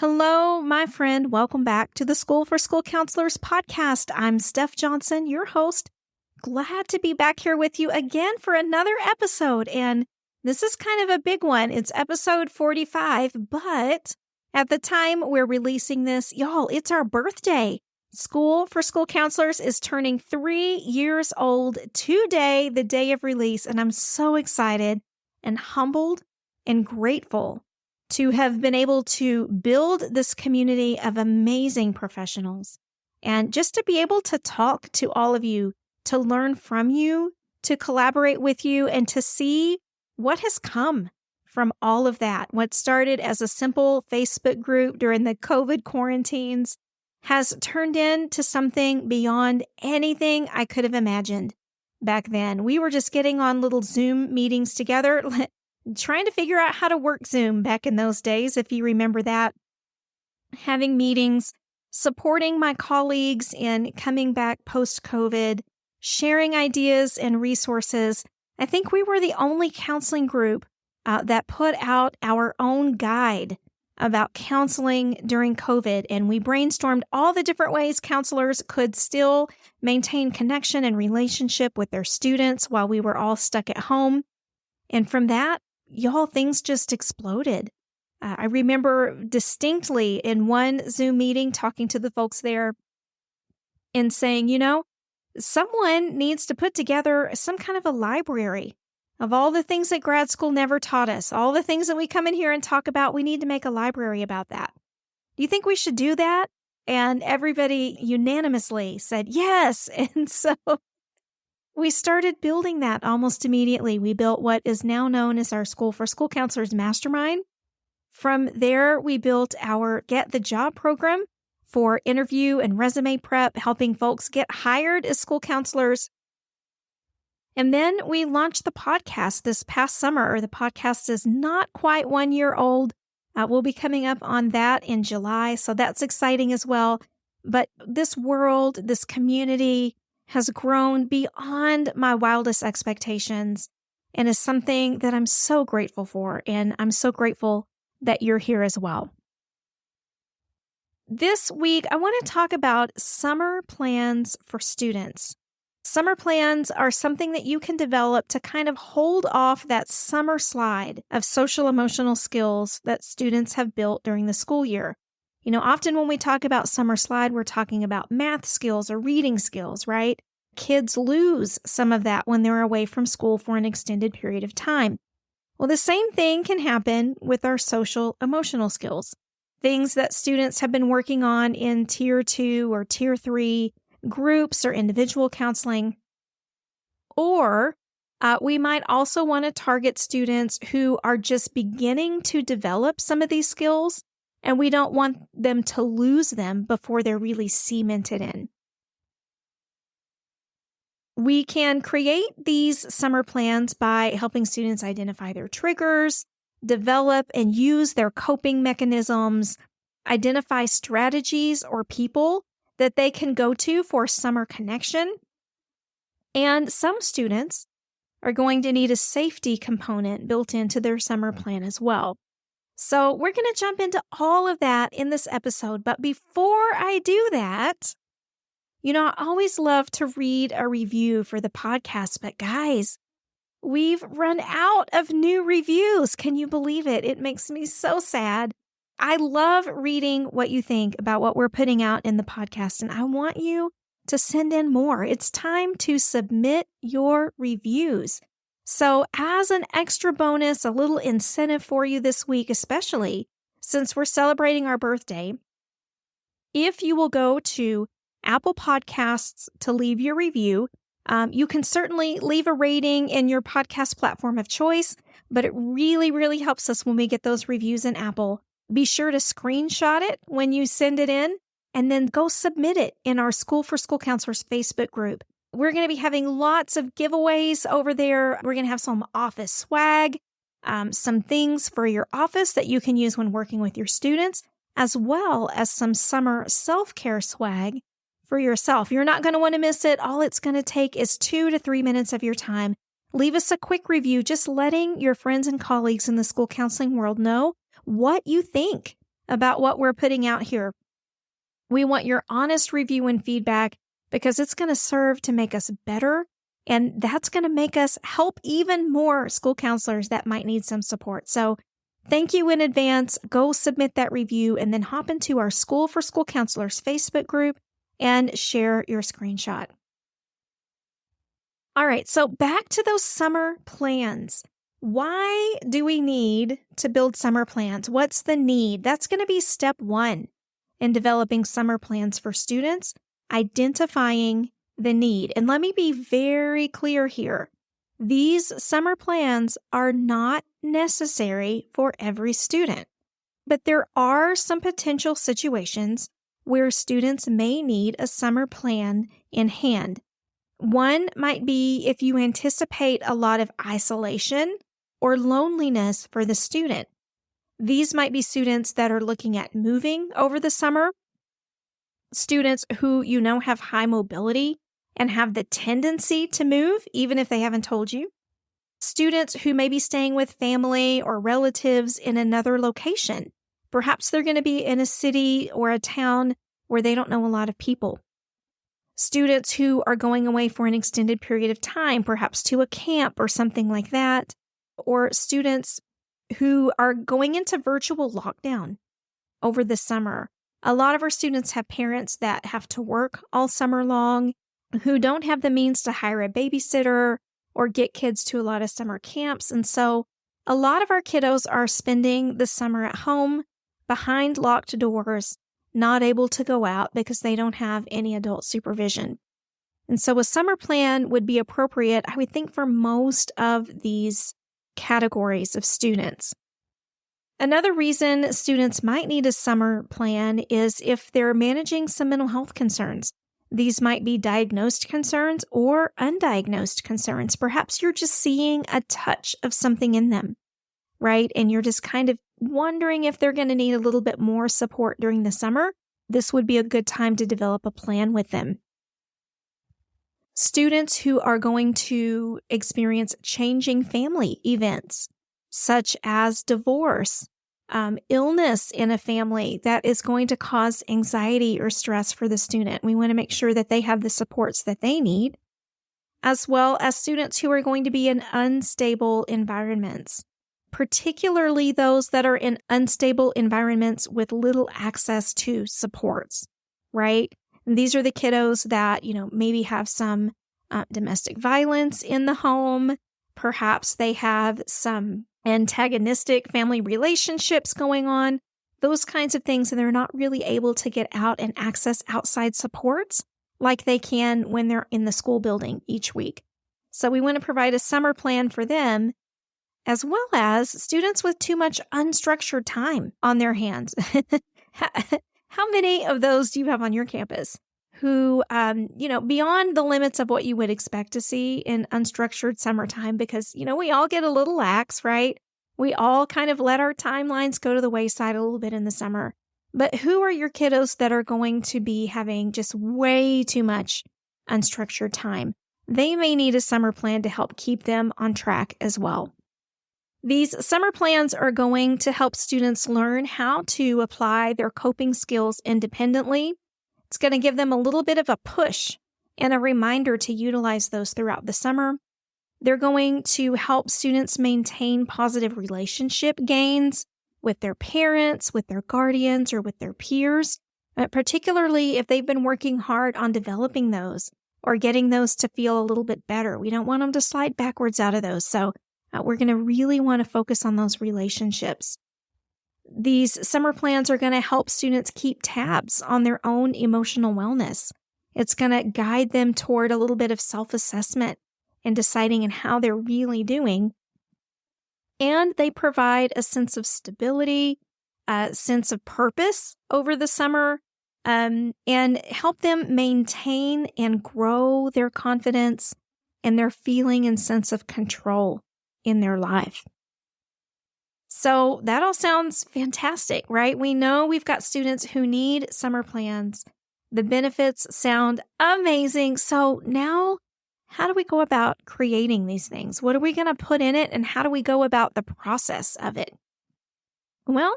Hello, my friend. Welcome back to the School for School Counselors podcast. I'm Steph Johnson, your host. Glad to be back here with you again for another episode. And this is kind of a big one. It's episode 45, but at the time we're releasing this, y'all, it's our birthday. School for School Counselors is turning 3 years old today, the day of release. And I'm so excited and humbled and grateful to have been able to build this community of amazing professionals and just to be able to talk to all of you, to learn from you, to collaborate with you, and to see what has come from all of that. What started as a simple Facebook group during the COVID quarantines has turned into something beyond anything I could have imagined back then. We were just getting on little Zoom meetings together, trying to figure out how to work Zoom back in those days, if you remember that. Having meetings, supporting my colleagues in coming back post-COVID, sharing ideas and resources. I think we were the only counseling group that put out our own guide about counseling during COVID, and we brainstormed all the different ways counselors could still maintain connection and relationship with their students while we were all stuck at home. And from that, y'all, things just exploded. I remember distinctly in one Zoom meeting talking to the folks there and saying, someone needs to put together some kind of a library of all the things that grad school never taught us, all the things that we come in here and talk about. We need to make a library about that. Do you think we should do that? And everybody unanimously said yes. And so we started building that almost immediately. We built what is now known as our School for School Counselors Mastermind. From there, we built our Get the Job program for interview and resume prep, helping folks get hired as school counselors. And then we launched the podcast this past summer. The podcast is not quite 1 year old. We'll be coming up on that in July, so that's exciting as well. But this world, this community, has grown beyond my wildest expectations and is something that I'm so grateful for, and I'm so grateful that you're here as well. This week, I want to talk about summer plans for students. Summer plans are something that you can develop to kind of hold off that summer slide of social emotional skills that students have built during the school year. Often when we talk about summer slide, we're talking about math skills or reading skills, right? Kids lose some of that when they're away from school for an extended period of time. Well, the same thing can happen with our social emotional skills, things that students have been working on in Tier 2 or Tier 3 groups or individual counseling. Or we might also want to target students who are just beginning to develop some of these skills, and we don't want them to lose them before they're really cemented in. We can create these summer plans by helping students identify their triggers, develop and use their coping mechanisms, identify strategies or people that they can go to for summer connection. And some students are going to need a safety component built into their summer plan as well. So we're going to jump into all of that in this episode. But before I do that, I always love to read a review for the podcast. But guys, we've run out of new reviews. Can you believe it? It makes me so sad. I love reading what you think about what we're putting out in the podcast, and I want you to send in more. It's time to submit your reviews. So as an extra bonus, a little incentive for you this week, especially since we're celebrating our birthday, if you will go to Apple Podcasts to leave your review, you can certainly leave a rating in your podcast platform of choice, but it really, really helps us when we get those reviews in Apple. Be sure to screenshot it when you send it in, and then go submit it in our School for School Counselors Facebook group. We're going to be having lots of giveaways over there. We're going to have some office swag, some things for your office that you can use when working with your students, as well as some summer self-care swag for yourself. You're not going to want to miss it. All it's going to take is 2 to 3 minutes of your time. Leave us a quick review, just letting your friends and colleagues in the school counseling world know what you think about what we're putting out here. We want your honest review and feedback because it's going to serve to make us better, and that's going to make us help even more school counselors that might need some support. So thank you in advance. Go submit that review and then hop into our School for School Counselors Facebook group and share your screenshot. All right, so back to those summer plans. Why do we need to build summer plans? What's the need? That's going to be step one in developing summer plans for students, identifying the need. And let me be very clear here. These summer plans are not necessary for every student, but there are some potential situations where students may need a summer plan in hand. One might be if you anticipate a lot of isolation or loneliness for the student. These might be students that are looking at moving over the summer, students who have high mobility and have the tendency to move, even if they haven't told you, students who may be staying with family or relatives in another location. Perhaps they're going to be in a city or a town where they don't know a lot of people. Students who are going away for an extended period of time, perhaps to a camp or something like that, or students who are going into virtual lockdown over the summer. A lot of our students have parents that have to work all summer long, who don't have the means to hire a babysitter or get kids to a lot of summer camps. And so a lot of our kiddos are spending the summer at home behind locked doors, not able to go out because they don't have any adult supervision. And so a summer plan would be appropriate, I would think, for most of these categories of students. Another reason students might need a summer plan is if they're managing some mental health concerns. These might be diagnosed concerns or undiagnosed concerns. Perhaps you're just seeing a touch of something in them, right? And you're just kind of wondering if they're going to need a little bit more support during the summer. This would be a good time to develop a plan with them. Students who are going to experience changing family events, such as divorce, illness in a family that is going to cause anxiety or stress for the student. We want to make sure that they have the supports that they need, as well as students who are going to be in unstable environments, particularly those that are in unstable environments with little access to supports, right? And these are the kiddos that, maybe have some domestic violence in the home. Perhaps they have some antagonistic family relationships going on, those kinds of things, and they're not really able to get out and access outside supports like they can when they're in the school building each week. So we want to provide a summer plan for them, as well as students with too much unstructured time on their hands. How many of those do you have on your campus who, beyond the limits of what you would expect to see in unstructured summertime, because, we all get a little lax, right? We all kind of let our timelines go to the wayside a little bit in the summer. But who are your kiddos that are going to be having just way too much unstructured time? They may need a summer plan to help keep them on track as well. These summer plans are going to help students learn how to apply their coping skills independently. It's going to give them a little bit of a push and a reminder to utilize those throughout the summer. They're going to help students maintain positive relationship gains with their parents, with their guardians, or with their peers, particularly if they've been working hard on developing those or getting those to feel a little bit better. We don't want them to slide backwards out of those. So we're going to really want to focus on those relationships. These summer plans are going to help students keep tabs on their own emotional wellness. It's going to guide them toward a little bit of self-assessment and deciding in how they're really doing. And they provide a sense of stability, a sense of purpose over the summer, and help them maintain and grow their confidence and their feeling and sense of control in their life. So that all sounds fantastic, right? We know we've got students who need summer plans. The benefits sound amazing. So now, how do we go about creating these things? What are we going to put in it, and how do we go about the process of it? Well,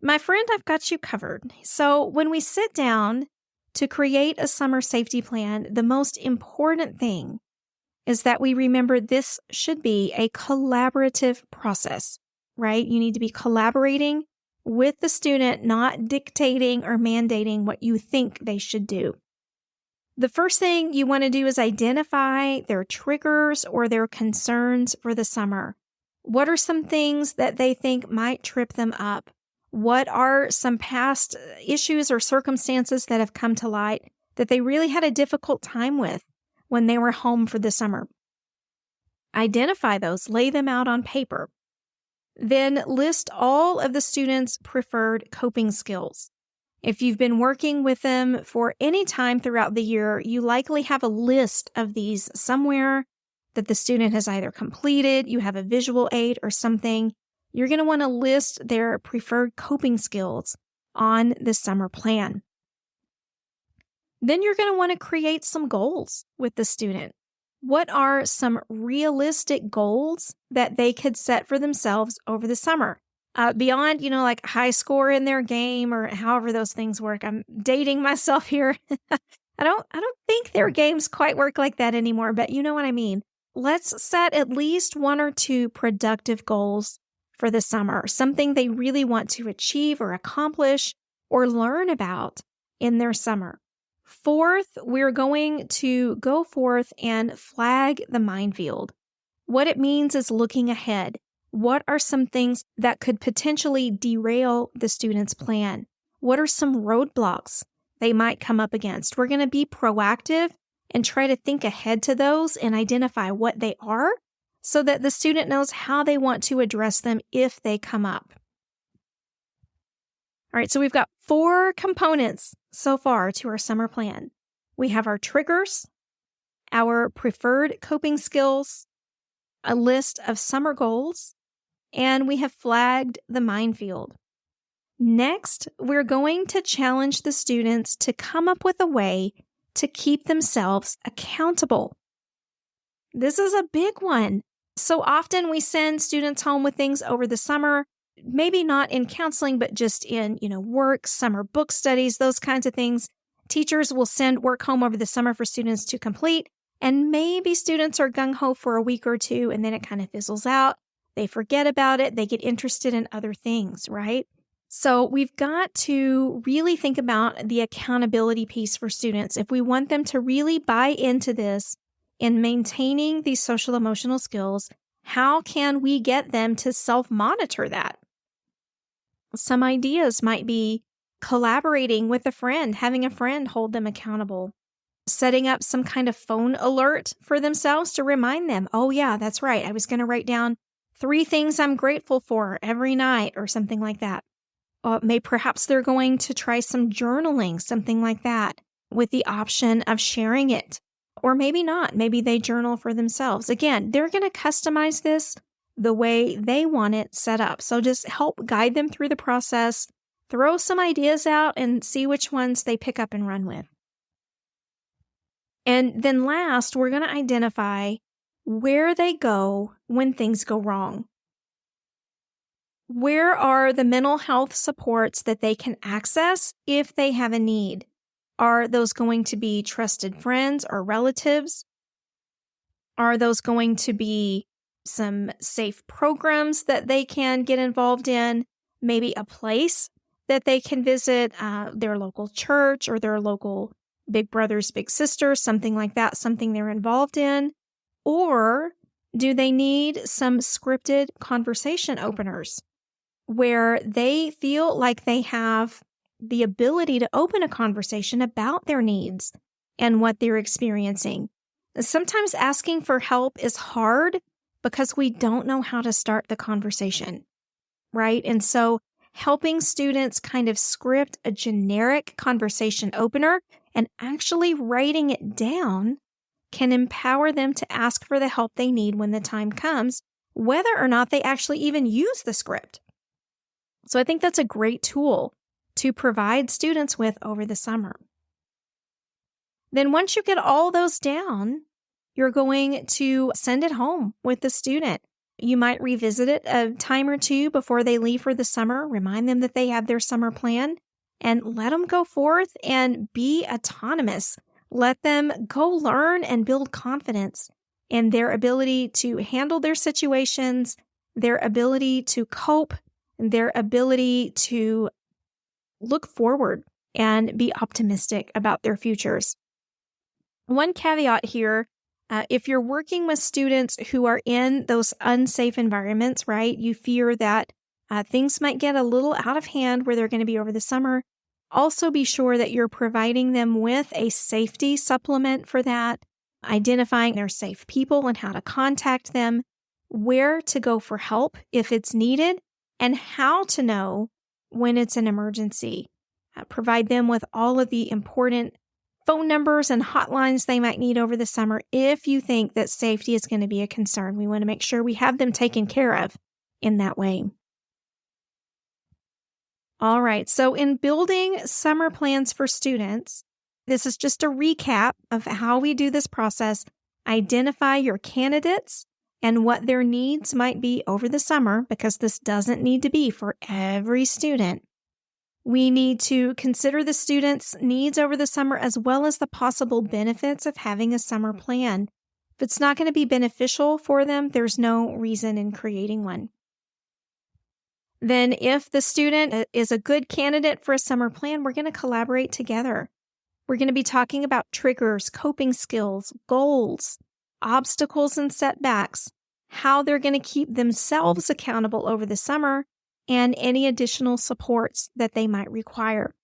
My friend, I've got you covered. So when we sit down to create a summer safety plan, the most important thing is that we remember this should be a collaborative process, right? You need to be collaborating with the student, not dictating or mandating what you think they should do. The first thing you want to do is identify their triggers or their concerns for the summer. What are some things that they think might trip them up? What are some past issues or circumstances that have come to light that they really had a difficult time with when they were home for the summer? Identify those, lay them out on paper. Then list all of the students' preferred coping skills. If you've been working with them for any time throughout the year, you likely have a list of these somewhere that the student has either completed, you have a visual aid or something. You're going to want to list their preferred coping skills on the summer plan. Then you're going to want to create some goals with the student. What are some realistic goals that they could set for themselves over the summer? Beyond, like high score in their game or however those things work. I'm dating myself here. I don't think their games quite work like that anymore, but you know what I mean. Let's set at least one or two productive goals for the summer, something they really want to achieve or accomplish or learn about in their summer. Fourth, we're going to go forth and flag the minefield. What it means is looking ahead. What are some things that could potentially derail the student's plan? What are some roadblocks they might come up against? We're going to be proactive and try to think ahead to those and identify what they are so that the student knows how they want to address them if they come up. All right, so we've got 4 components so far to our summer plan. We have our triggers, our preferred coping skills, a list of summer goals, and we have flagged the minefield. Next, we're going to challenge the students to come up with a way to keep themselves accountable. This is a big one. So often we send students home with things over the summer, maybe not in counseling, but just in, work, summer book studies, those kinds of things. Teachers will send work home over the summer for students to complete, and maybe students are gung-ho for a week or two, and then it kind of fizzles out. They forget about it. They get interested in other things, right? So we've got to really think about the accountability piece for students. If we want them to really buy into this in maintaining these social emotional skills, how can we get them to self-monitor that? Some ideas might be collaborating with a friend, having a friend hold them accountable, setting up some kind of phone alert for themselves to remind them, oh yeah, that's right, I was going to write down 3 things I'm grateful for every night or something like that. Perhaps they're going to try some journaling, something like that, with the option of sharing it. Or maybe not. Maybe they journal for themselves. Again, they're going to customize this the way they want it set up. So just help guide them through the process, throw some ideas out and see which ones they pick up and run with. And then last, we're going to identify where they go when things go wrong. Where are the mental health supports that they can access if they have a need? Are those going to be trusted friends or relatives? Are those going to be some safe programs that they can get involved in? Maybe a place that they can visit, their local church or their local big brothers, big sisters, something like that, something they're involved in? Or do they need some scripted conversation openers where they feel like they have the ability to open a conversation about their needs and what they're experiencing? Sometimes asking for help is hard because we don't know how to start the conversation, right? And so helping students kind of script a generic conversation opener and actually writing it down can empower them to ask for the help they need when the time comes, whether or not they actually even use the script. So I think that's a great tool to provide students with over the summer. Then once you get all those down, you're going to send it home with the student. You might revisit it a time or two before they leave for the summer. Remind them that they have their summer plan and let them go forth and be autonomous. Let them go learn and build confidence in their ability to handle their situations, their ability to cope, and their ability to look forward and be optimistic about their futures. One caveat here, if you're working with students who are in those unsafe environments, right, you fear that things might get a little out of hand where they're going to be over the summer. Also be sure that you're providing them with a safety supplement for that, identifying their safe people and how to contact them, where to go for help if it's needed, and how to know when it's an emergency. Provide them with all of the important phone numbers and hotlines they might need over the summer if you think that safety is going to be a concern. We want to make sure we have them taken care of in that way. All right, so in building summer plans for students, this is just a recap of how we do this process. Identify your candidates and what their needs might be over the summer, because this doesn't need to be for every student. We need to consider the students' needs over the summer as well as the possible benefits of having a summer plan. If it's not going to be beneficial for them, there's no reason in creating one. Then if the student is a good candidate for a summer plan, we're going to collaborate together. We're going to be talking about triggers, coping skills, goals, obstacles and setbacks, how they're going to keep themselves accountable over the summer, and any additional supports that they might require.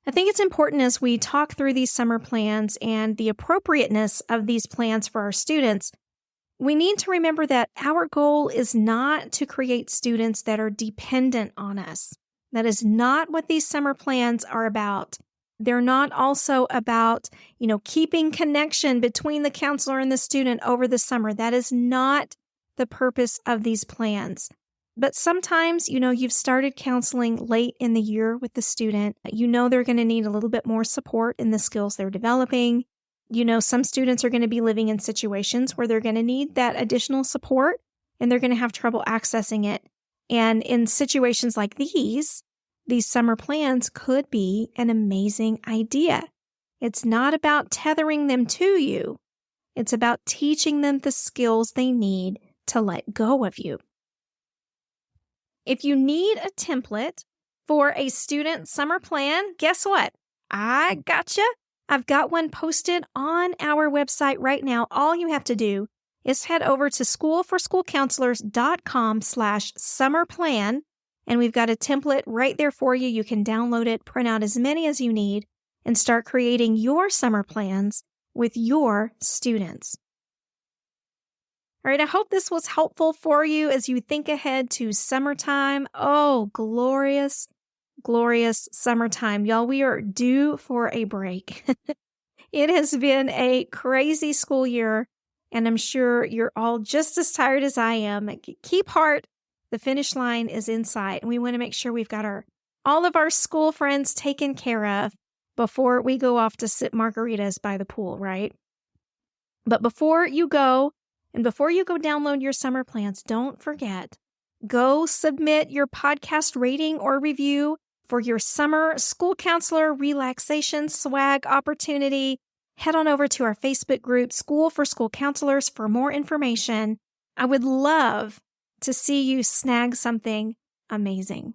I think it's important as we talk through these summer plans and the appropriateness of these plans for our students, we need to remember that our goal is not to create students that are dependent on us. That is not what these summer plans are about. They're not also about, keeping connection between the counselor and the student over the summer. That is not the purpose of these plans. But sometimes, you've started counseling late in the year with the student. They're going to need a little bit more support in the skills they're developing. Some students are going to be living in situations where they're going to need that additional support and they're going to have trouble accessing it. And in situations like these summer plans could be an amazing idea. It's not about tethering them to you. It's about teaching them the skills they need to let go of you. If you need a template for a student summer plan, guess what? I gotcha. I've got one posted on our website right now. All you have to do is head over to schoolforschoolcounselors.com/summer plan, and we've got a template right there for you. You can download it, print out as many as you need, and start creating your summer plans with your students. All right, I hope this was helpful for you as you think ahead to summertime. Oh, glorious, glorious summertime. Y'all, we are due for a break. It has been a crazy school year, and I'm sure you're all just as tired as I am. Keep heart. The finish line is in sight, and we want to make sure we've got all of our school friends taken care of before we go off to sip margaritas by the pool, right? But before you go download your summer plans, don't forget, go submit your podcast rating or review for your summer school counselor relaxation swag opportunity. Head on over to our Facebook group, School for School Counselors, for more information. I would love to see you snag something amazing.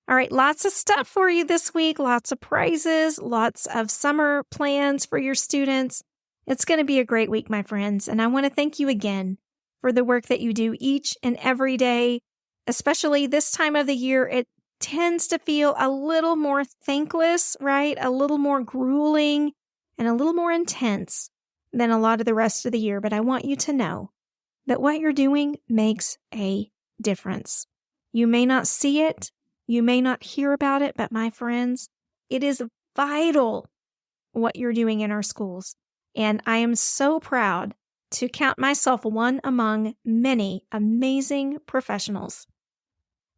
All right, lots of stuff for you this week, lots of prizes, lots of summer plans for your students. It's going to be a great week, my friends, and I want to thank you again for the work that you do each and every day, especially this time of the year. It tends to feel a little more thankless, right? A little more grueling and a little more intense than a lot of the rest of the year, but I want you to know that what you're doing makes a difference. You may not see it, you may not hear about it, but my friends, it is vital what you're doing in our schools. And I am so proud to count myself one among many amazing professionals.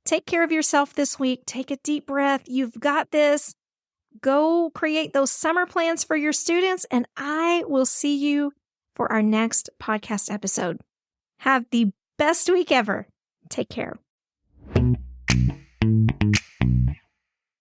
Take care of yourself this week. Take a deep breath. You've got this. Go create those summer plans for your students, and I will see you for our next podcast episode. Have the best week ever. Take care.